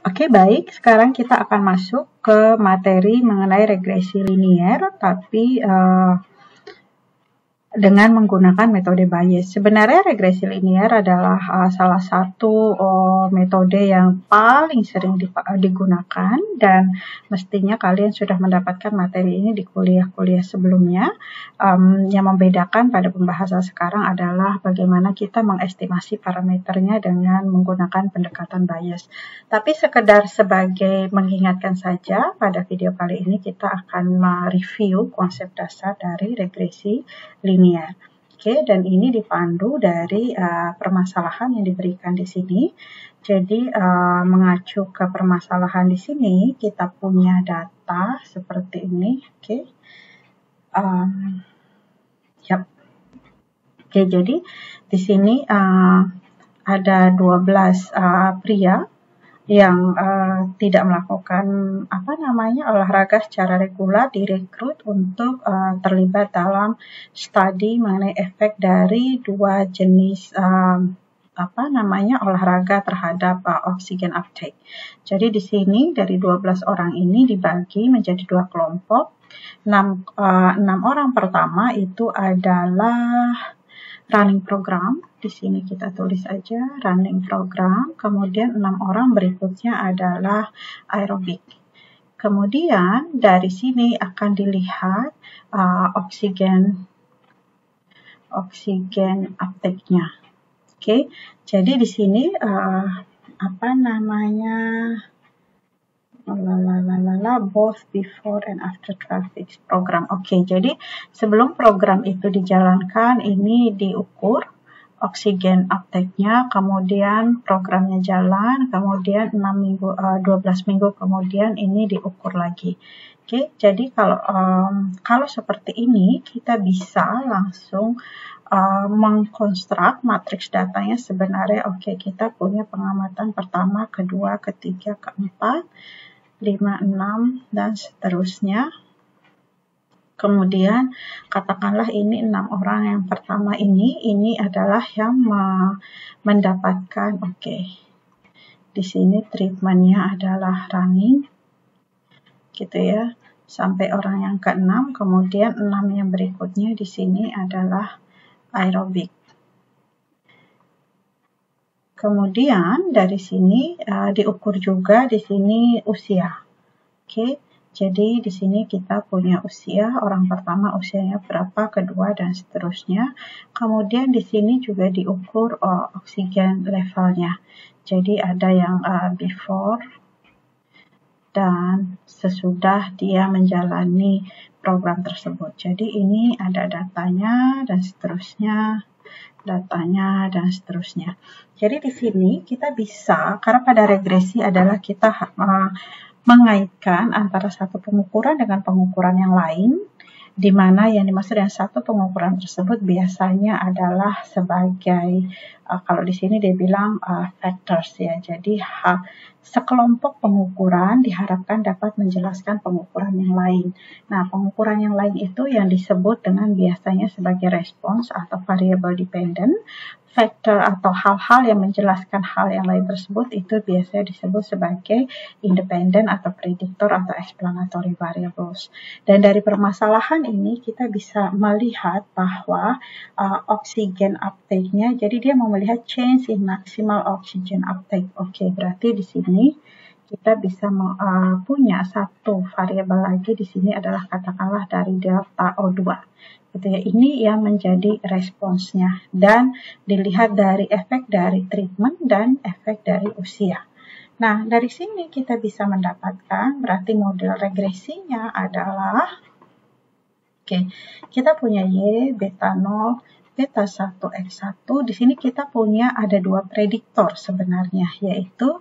Oke, baik. Sekarang kita akan masuk ke materi mengenai regresi linier, tapi dengan menggunakan metode Bayes. Sebenarnya regresi linier adalah salah satu metode yang paling sering digunakan, dan mestinya kalian sudah mendapatkan materi ini di kuliah-kuliah sebelumnya. Yang membedakan pada pembahasan sekarang adalah bagaimana kita mengestimasi parameternya dengan menggunakan pendekatan Bayes. Tapi sekedar sebagai mengingatkan saja, pada video kali ini kita akan mereview konsep dasar dari regresi linier. Oke, dan ini dipandu dari permasalahan yang diberikan di sini. Jadi mengacu ke permasalahan di sini, kita punya data seperti ini. Oke, Oke, jadi di sini ada 12 pria yang tidak melakukan olahraga secara reguler direkrut untuk terlibat dalam studi mengenai efek dari dua jenis olahraga terhadap oksigen uptake. Jadi di sini dari 12 orang ini dibagi menjadi dua kelompok. 6 orang pertama itu adalah running program. Di sini kita tulis aja running program. Kemudian 6 orang berikutnya adalah aerobik. Kemudian dari sini akan dilihat oksigen uptake-nya. Oke, jadi di sini both before and after 12 weeks program. Oke, jadi sebelum program itu dijalankan, ini diukur oksigen uptake-nya, kemudian programnya jalan, kemudian 12 minggu kemudian ini diukur lagi. Oke, jadi kalau seperti ini kita bisa langsung mengkonstruk matriks datanya sebenarnya. Oke, kita punya pengamatan pertama, kedua, ketiga, keempat, 5, 6, dan seterusnya. Kemudian katakanlah ini 6 orang yang pertama ini adalah yang mendapatkan, di sini treatmentnya adalah running, gitu ya, sampai orang yang ke-6, kemudian 6 yang berikutnya di sini adalah aerobik. Kemudian dari sini diukur juga di sini usia. Oke, jadi di sini kita punya usia, orang pertama usianya berapa, kedua, dan seterusnya. Kemudian di sini juga diukur oksigen levelnya. Jadi ada yang before dan sesudah dia menjalani program tersebut. Jadi ini ada datanya dan seterusnya, dan seterusnya. Jadi di sini kita bisa, karena pada regresi adalah kita mengaitkan antara satu pengukuran dengan pengukuran yang lain, di mana yang dimaksud dengan satu pengukuran tersebut biasanya adalah sebagai, kalau di sini dia bilang factors ya, jadi sekelompok pengukuran diharapkan dapat menjelaskan pengukuran yang lain. Nah, pengukuran yang lain itu yang disebut dengan biasanya sebagai response atau variable dependent. Faktor atau hal-hal yang menjelaskan hal yang lain tersebut itu biasanya disebut sebagai independent atau predictor atau explanatory variables. Dan dari permasalahan ini kita bisa melihat bahwa oksigen uptake-nya, jadi dia mau melihat change in maximal oxygen uptake. Oke, berarti di sini kita bisa punya satu variabel lagi di sini adalah katakanlah dari delta O2. Gitu ya, ini yang menjadi responsnya dan dilihat dari efek dari treatment dan efek dari usia. Nah, dari sini kita bisa mendapatkan berarti model regresinya adalah kita punya Y, beta 0, beta 1, X1. Di sini kita punya ada dua prediktor sebenarnya, yaitu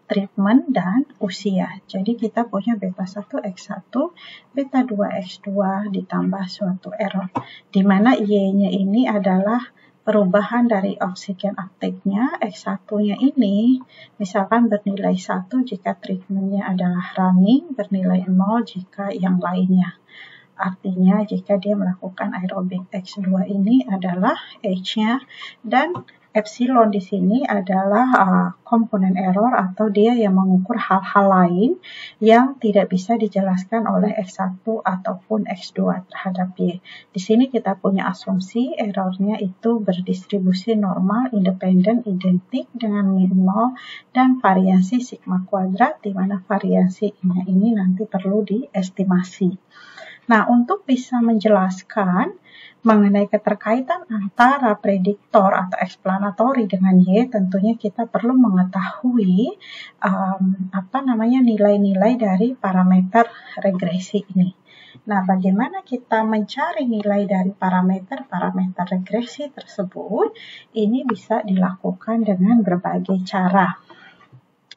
treatment dan usia. Jadi kita punya beta 1, X1, beta 2, X2 ditambah suatu error. Di mana Y-nya ini adalah perubahan dari oksigen uptake-nya, X1-nya ini misalkan bernilai 1 jika treatment-nya adalah running, bernilai 0 jika yang lainnya. Artinya jika dia melakukan aerobik, X2 ini adalah H-nya dan epsilon di sini adalah komponen error atau dia yang mengukur hal-hal lain yang tidak bisa dijelaskan oleh X1 ataupun X2 terhadap Y. Di sini kita punya asumsi errornya itu berdistribusi normal, independen, identik dengan min 0 dan variasi sigma kuadrat, di mana variasinya ini nanti perlu diestimasi. Nah, untuk bisa menjelaskan mengenai keterkaitan antara prediktor atau explanatori dengan Y, tentunya kita perlu mengetahui nilai-nilai dari parameter regresi ini. Nah, bagaimana kita mencari nilai dari parameter regresi tersebut? Ini bisa dilakukan dengan berbagai cara.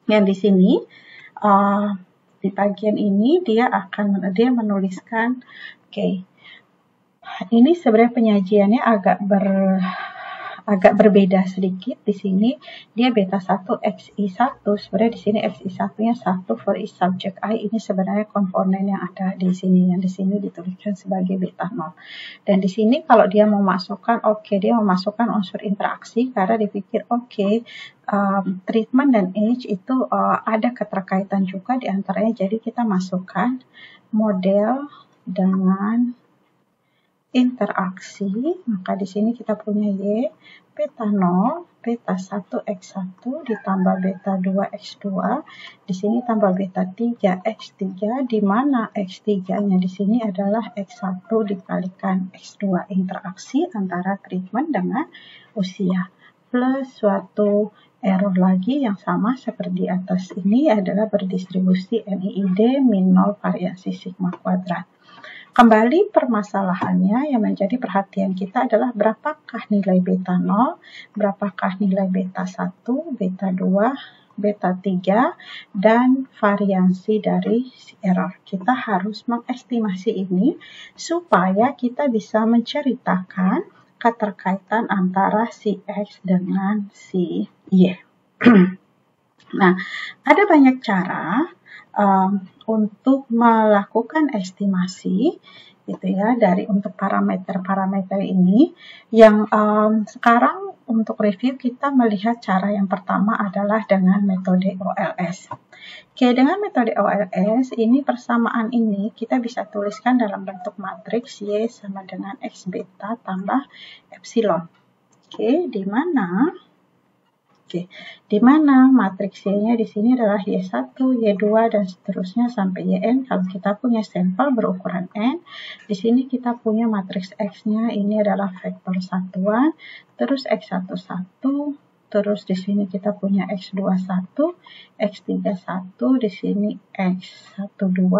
Yang di sini di bagian ini dia menuliskan, ini sebenarnya penyajiannya agak berbeda sedikit. Di sini dia beta 1 XI1, sebenarnya di sini XI1-nya 1 for each subject I. Ini sebenarnya komponen yang ada di sini, yang di sini dituliskan sebagai beta 0. Dan di sini kalau dia memasukkan, dia memasukkan unsur interaksi karena dipikir treatment dan age itu ada keterkaitan juga di antaranya. Jadi kita masukkan model dengan interaksi, maka di sini kita punya Y, beta 0, beta 1 X1 ditambah beta 2 X2, di sini tambah beta 3 X3, di mana X3-nya di sini adalah X1 dikalikan X2, interaksi antara treatment dengan usia, plus suatu error lagi yang sama seperti atas ini adalah berdistribusi NIID min 0 variasi sigma kuadrat. Kembali permasalahannya yang menjadi perhatian kita adalah berapakah nilai beta 0, berapakah nilai beta 1, beta 2, beta 3, dan variansi dari error. Kita harus mengestimasi ini supaya kita bisa menceritakan keterkaitan antara si X dengan si Y. Nah, ada banyak cara untuk melakukan estimasi gitu ya untuk parameter-parameter ini yang sekarang untuk review kita melihat cara yang pertama adalah dengan metode OLS. Dengan metode OLS ini persamaan ini kita bisa tuliskan dalam bentuk matriks Y sama dengan X beta tambah epsilon. Di mana matriks Y-nya di sini adalah Y1, Y2, dan seterusnya sampai Yn. Kalau kita punya sampel berukuran N, di sini kita punya matriks X-nya ini adalah vektor satuan, terus X11, terus di sini kita punya X21, X31, di sini X12,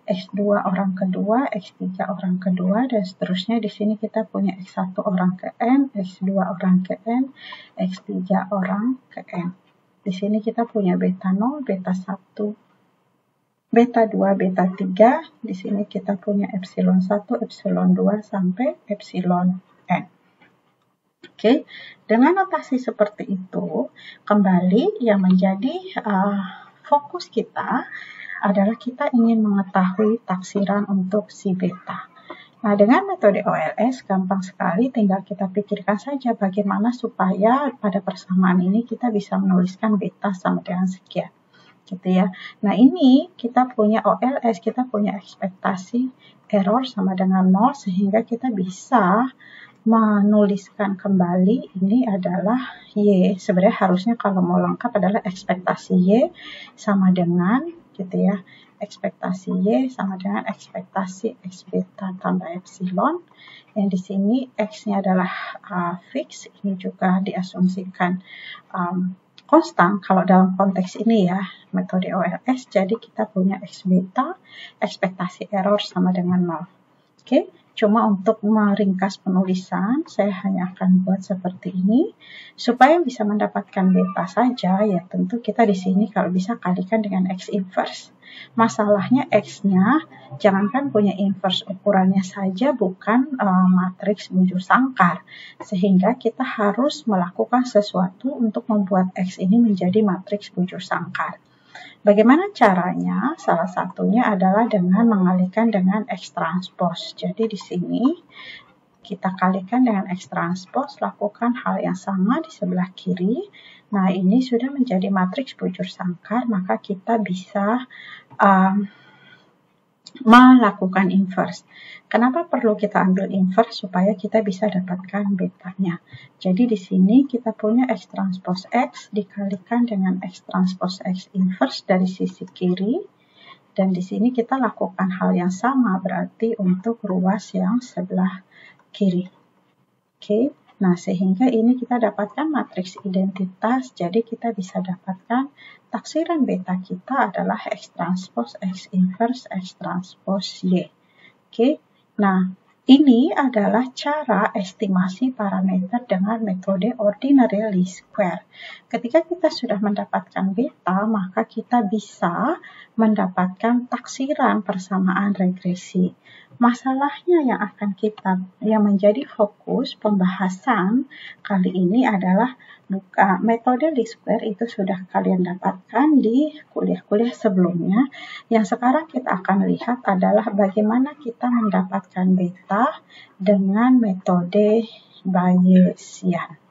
X2 orang kedua, X3 orang kedua, dan seterusnya. Di sini kita punya X1 orang ke N, X2 orang ke N, X3 orang ke N. Di sini kita punya beta 0, beta 1, beta 2, beta 3. Di sini kita punya epsilon 1, epsilon 2, sampai epsilon N. Dengan notasi seperti itu, kembali yang menjadi fokus kita adalah kita ingin mengetahui taksiran untuk si beta. Nah, dengan metode OLS gampang sekali, tinggal kita pikirkan saja bagaimana supaya pada persamaan ini kita bisa menuliskan beta sama dengan sekian. Nah, ini kita punya OLS, kita punya ekspektasi error sama dengan 0, sehingga kita bisa menuliskan kembali ini adalah Y. Sebenarnya harusnya kalau mau lengkap adalah ekspektasi Y sama dengan ekspektasi Y sama dengan ekspektasi X beta tambah epsilon. Yang di sini X-nya adalah fix, ini juga diasumsikan konstan kalau dalam konteks ini ya, metode OLS. Jadi kita punya X beta, ekspektasi error sama dengan 0. Cuma untuk meringkas penulisan, saya hanya akan buat seperti ini. Supaya bisa mendapatkan beta saja, ya tentu kita di sini kalau bisa kalikan dengan X inverse. Masalahnya X-nya, jangankan punya inverse ukurannya saja, bukan matriks bujur sangkar. Sehingga kita harus melakukan sesuatu untuk membuat X ini menjadi matriks bujur sangkar. Bagaimana caranya? Salah satunya adalah dengan mengalihkan dengan X transpose. Jadi di sini kita kalikan dengan X transpose, lakukan hal yang sama di sebelah kiri. Nah, ini sudah menjadi matriks bujur sangkar, maka kita bisa melakukan inverse. Kenapa perlu kita ambil inverse? Supaya kita bisa dapatkan betanya. Jadi di sini kita punya X transpose X dikalikan dengan X transpose X inverse dari sisi kiri. Dan di sini kita lakukan hal yang sama, berarti untuk ruas yang sebelah kiri. Oke. Nah, sehingga ini kita dapatkan matriks identitas, jadi kita bisa dapatkan taksiran beta kita adalah X transpose X inverse X transpose Y. Oke, nah ini adalah cara estimasi parameter dengan metode ordinary least square. Ketika kita sudah mendapatkan beta, maka kita bisa mendapatkan taksiran persamaan regresi. Masalahnya yang menjadi fokus pembahasan kali ini adalah metode least square itu sudah kalian dapatkan di kuliah-kuliah sebelumnya. Yang sekarang kita akan lihat adalah bagaimana kita mendapatkan beta dengan metode Bayesian.